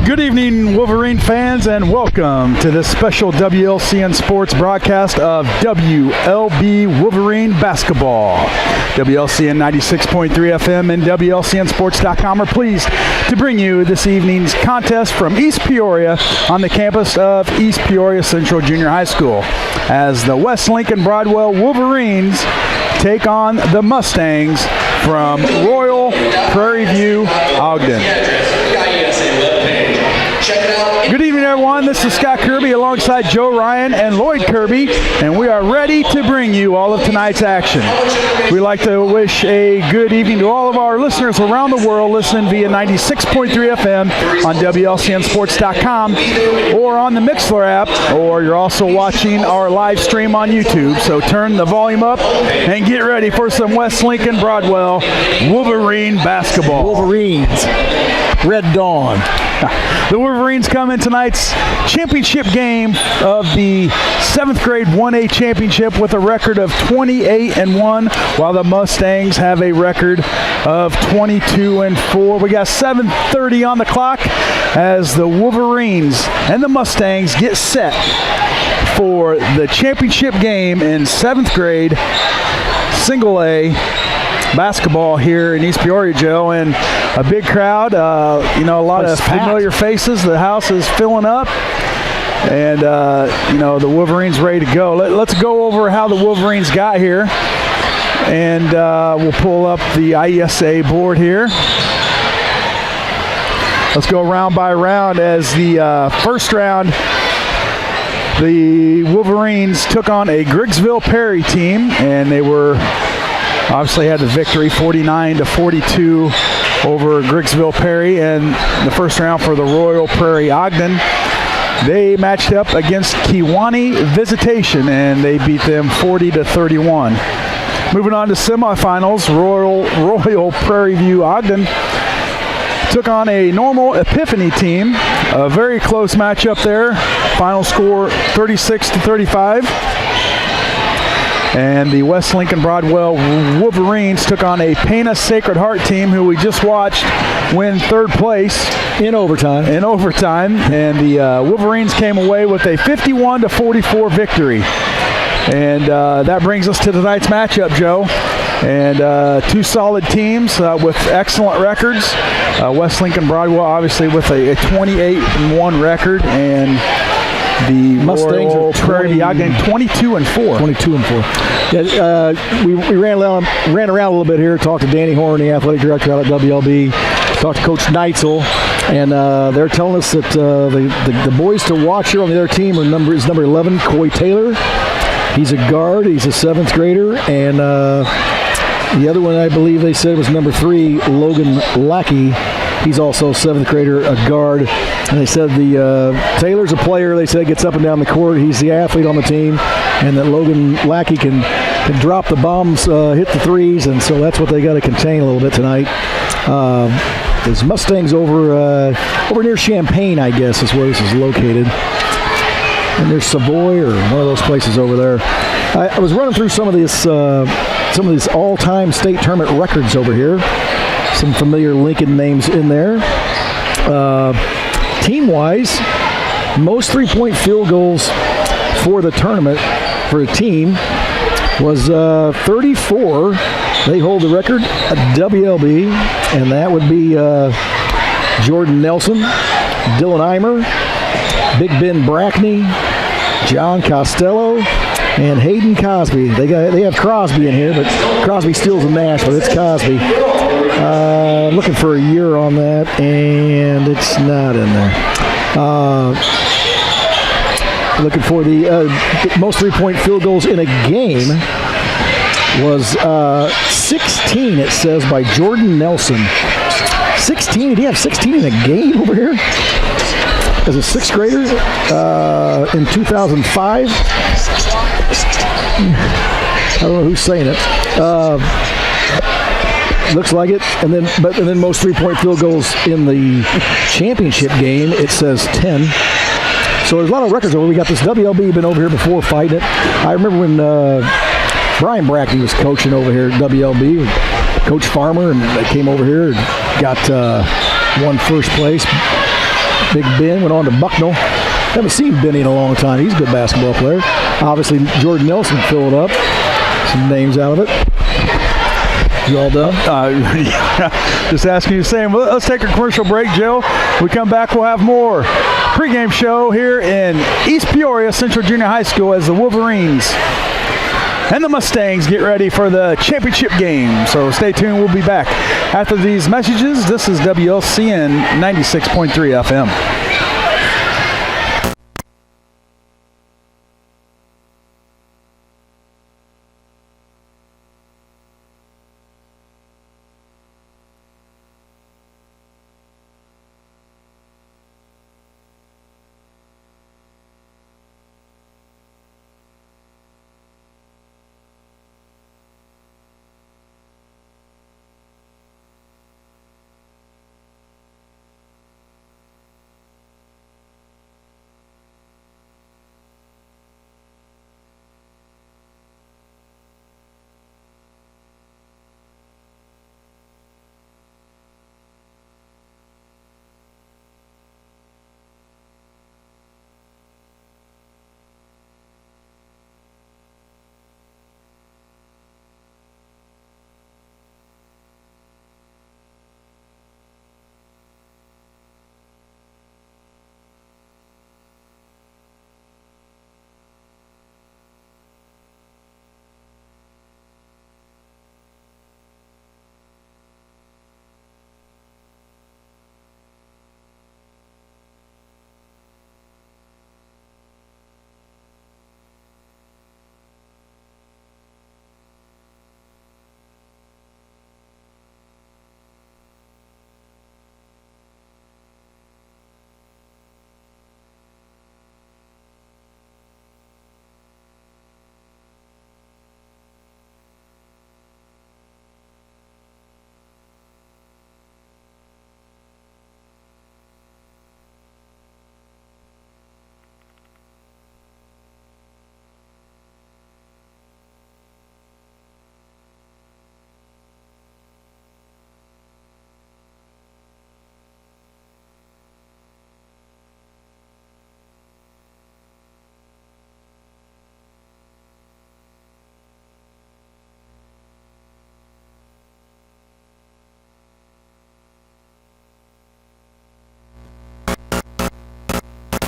Good evening, Wolverine fans, and welcome to this special WLCN Sports broadcast of WLB Wolverine Basketball. WLCN 96.3 FM and WLCNSports.com are pleased to bring you this evening's contest from East Peoria on the campus of East Peoria Central Junior High School as the West Lincoln-Broadwell Wolverines take on the Mustangs from Royal Prairieview Ogden. Good evening, everyone. This is Scott Kirby alongside Joe Ryan and Lloyd Kirby, and we are ready to bring you all of tonight's action. We'd like to wish a good evening to all of our listeners around the world listening via 96.3 FM on WLCNSports.com or on the Mixler app, or you're also watching our live stream on YouTube. So turn the volume up and get ready for some West Lincoln-Broadwell Wolverine basketball. Wolverines, Red Dawn. The Wolverines come in tonight's championship game of the 7th grade 1A championship with a record of 28-1, while the Mustangs have a record of 22-4. We got 7:30 on the clock as the Wolverines and the Mustangs get set for the championship game in 7th grade single A basketball here in East Peoria, Joe, and a big crowd, a lot of familiar faces. The house is filling up, and, the Wolverines ready to go. Let's go over how the Wolverines got here, and we'll pull up the IESA board here. Let's go round by round as the first round, the Wolverines took on a Griggsville Perry team, and they were obviously had the victory 49-42 over Griggsville Perry, and the first round for the Royal Prairie Ogden. They matched up against Kewanee Visitation, and they beat them 40-31. Moving on to semifinals, Royal Prairieview Ogden took on a Normal Epiphany team. A very close matchup there. Final score 36-35. And the West Lincoln-Broadwell Wolverines took on a Pana Sacred Heart team who we just watched win third place in overtime. And the Wolverines came away with a 51-44 victory. And that brings us to tonight's matchup, Joe. And two solid teams with excellent records. West Lincoln-Broadwell obviously with a 28-1 record, and the Mustangs Royal Prairie Ogden 22-4. 22-4. Yeah, we ran around a little bit here. Talked to Danny Horn, the athletic director out at WLB. Talked to Coach Neitzel, and they're telling us that the boys to watch here on the other team is number 11, Coy Taylor. He's a guard. He's a 7th grader, and the other one I believe they said was number 3, Logan Lackey. He's also a 7th grader, a guard. And they said the Taylor's a player. They said gets up and down the court. He's the athlete on the team. And that Logan Lackey can drop the bombs, hit the threes. And so that's what they got to contain a little bit tonight. There's Mustangs over near Champaign, I guess, is where this is located. And there's Savoy or one of those places over there. I was running through some of these all-time state tournament records over here. Some familiar Lincoln names in there. Team-wise, most three-point field goals for the tournament for a team was 34. They hold the record at WLB, and that would be Jordan Nelson, Dylan Eimer, Big Ben Brackney, John Costello, and Hayden Cosby. They have Crosby in here, but Crosby steals a Nash, but it's Cosby. Looking for a year on that, and it's not in there. Looking for the most three-point field goals in a game was 16, it says, by Jordan Nelson. 16? Did he have 16 in a game over here? As a 6th grader in 2005? I don't know who's saying it. Looks like it. And then most three-point field goals in the championship game, it says 10. So there's a lot of records over. We got this WLB been over here before fighting it. I remember when Brian Brackney was coaching over here at WLB, Coach Farmer, and they came over here and got won first place. Big Ben went on to Bucknell. Haven't seen Benny in a long time. He's a good basketball player. Obviously, Jordan Nelson filled up some names out of it. You all done? Just asking you the same. Well, let's take a commercial break, Joe. We come back, we'll have more pregame show here in East Peoria Central Junior High School as the Wolverines and the Mustangs get ready for the championship game. So stay tuned. We'll be back after these messages. This is WLCN 96.3 FM.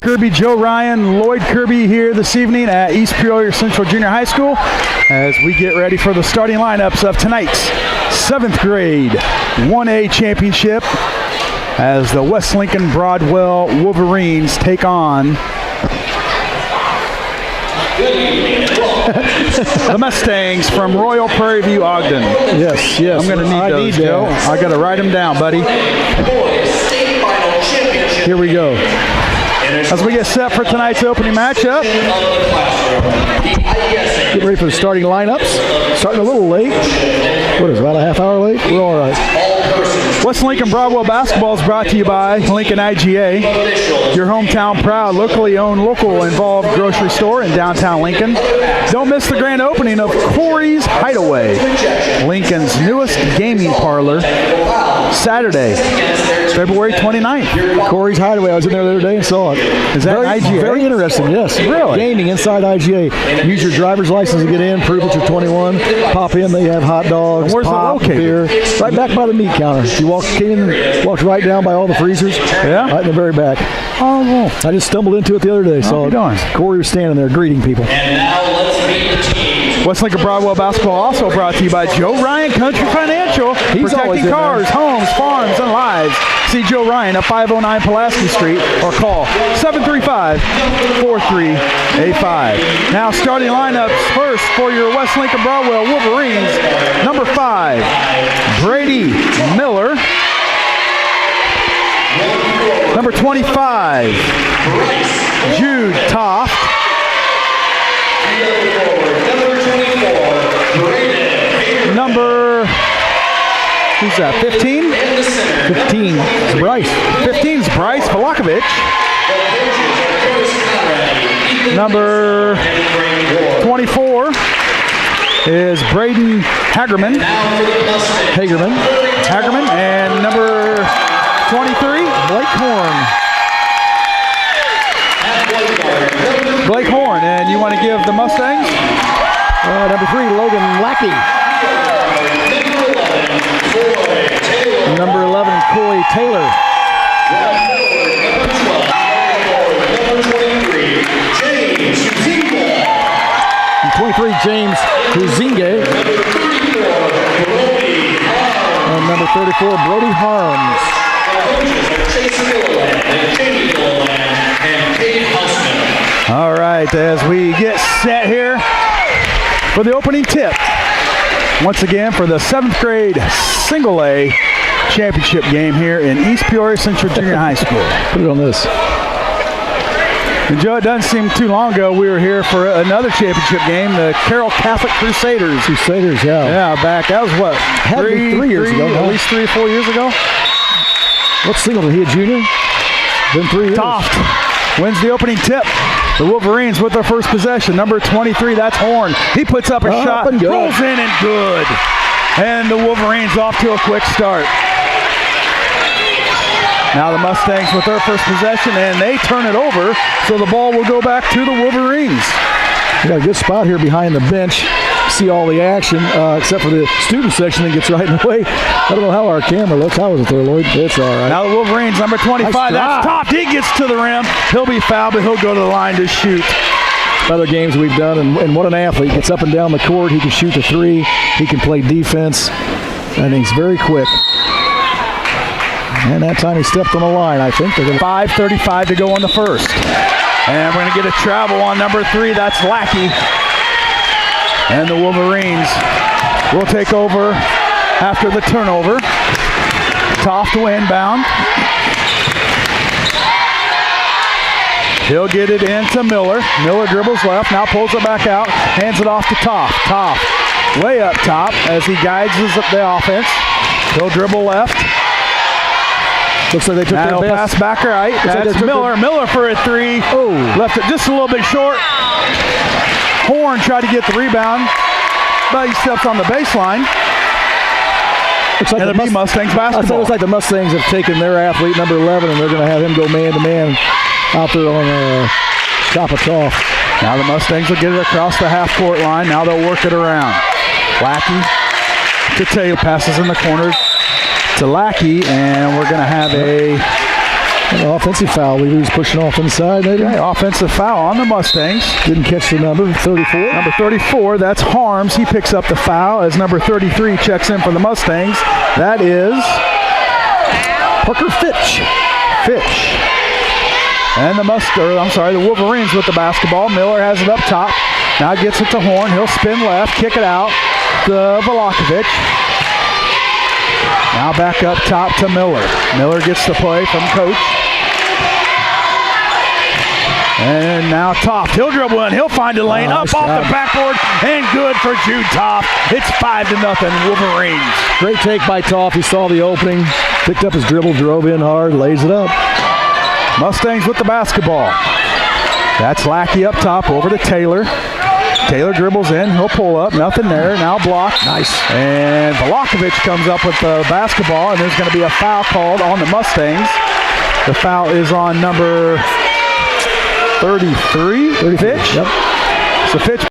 Kirby, Joe Ryan, Lloyd Kirby here this evening at East Peoria Central Junior High School as we get ready for the starting lineups of tonight's 7th grade 1A championship as the West Lincoln-Broadwell Wolverines take on the Mustangs from Royal Prairieview Ogden. Yes. I'm going to need those, Joe. I got to write them down, buddy. Here we go. As we get set for tonight's opening matchup. Get ready for the starting lineups. Starting a little late. What is it, about a half hour late? We're all right. West Lincoln-Broadwell basketball is brought to you by Lincoln IGA, your hometown proud, locally owned, local involved grocery store in downtown Lincoln. Don't miss the grand opening of Corey's Hideaway, Lincoln's newest gaming parlor, Saturday, February 29th. Corey's Hideaway. I was in there the other day and saw it. Is that IGA? Very interesting, yes. Really? Gaming inside IGA. Use your driver's license to get in, prove that you're 21. Pop in, they have hot dogs, where's pop, it located? beer. Right back by the meat counter. You walked right down by all the freezers. Yeah? Right in the very back. Oh, well. I just stumbled into it the other day. How you doing? Corey was standing there greeting people. And now let's meet the teams. West Lincoln-Broadwell basketball also brought to you by Joe Ryan Country Financial. He's always protecting in cars, there. homes, farms, and lives. See Joe Ryan at 509 Pulaski Street or call 735-4385. Now starting lineups first for your West Lincoln-Broadwell Wolverines. Number 5, Brady Miller. Number 25, Jude Toft. Number, who's that, 15? 15 is Bryce. 15 is Bryce Valakovich. Number 24 is Braden Hagerman. And number 23, Blake Horn. Blake Horn. And you want to give the Mustangs? Number 3, Logan Lackey. Number 11, Corey Taylor. And 23, James Huzinge. And number 34, Brody Harms. All right, as we get set here for the opening tip. Once again for the 7th grade single A championship game here in East Peoria Central Junior High School. Put it on this. And Joe, it doesn't seem too long ago we were here for another championship game, the Carroll Catholic Crusaders. Crusaders, yeah. Yeah, back, that was what? Had to be 3 years ago. At least 3 or 4 years ago? What single did he, a junior? Been 3 years. Toft wins the opening tip. The Wolverines with their first possession. Number 23, that's Horn. He puts up a shot, and good. rolls in and good. And the Wolverines off to a quick start. Now the Mustangs with their first possession, and they turn it over, so the ball will go back to the Wolverines. We got a good spot here behind the bench. See all the action, except for the student section that gets right in the way. I don't know how our camera looks. How is it there, Lloyd? It's all right. Now the Wolverines, number 25, Nice that's drive. Toft. He gets to the rim. He'll be fouled, but he'll go to the line to shoot. Other games we've done, and what an athlete. Gets up and down the court. He can shoot the 3. He can play defense, and he's very quick. And that time he stepped on the line, I think. They're going 5:35 to go on the first. And we're going to get a travel on number 3. That's Lackey. And the Wolverines will take over after the turnover. Toft to inbound. He'll get it into Miller. Miller dribbles left, now pulls it back out, hands it off to Toft. Toft way up top as he guides the offense. He'll dribble left. Looks like they took Now their pass best. back right. like That's they took Miller. Miller for a 3. Oh. Left it just a little bit short. Horn tried to get the rebound, but he steps on the baseline. Looks like And it'll be Mustangs I thought it basketball. was like the Mustangs have taken their athlete, number 11, and they're going to have him go man-to-man out there on top of Toft. Now the Mustangs will get it across the half-court line. Now they'll work it around. Lackey to Taylor, passes in the corner to Lackey, and we're going to have An offensive foul. He was pushing off inside, maybe. offensive foul on the Mustangs. Didn't catch the number, 34. Number 34, that's Harms. He picks up the foul as number 33 checks in for the Mustangs. That is Parker Fitch. And the Wolverines with the basketball. Miller has it up top. Now gets it to Horn. He'll spin left, kick it out to Velakovic. Now back up top to Miller. Miller gets the play from Coach. And now Toft. He'll dribble in. He'll find a lane. Nice up off job. the backboard. And good for Jude Toft. It's 5-0 Wolverines. Great take by Toft. He saw the opening, picked up his dribble, drove in hard, lays it up. Mustangs with the basketball. That's Lackey up top over to Taylor. Taylor dribbles in. He'll pull up. Nothing there. Now blocked. Nice. And Velakovic comes up with the basketball, and there's going to be a foul called on the Mustangs. The foul is on number 33, Fitch. Yep. So Fitch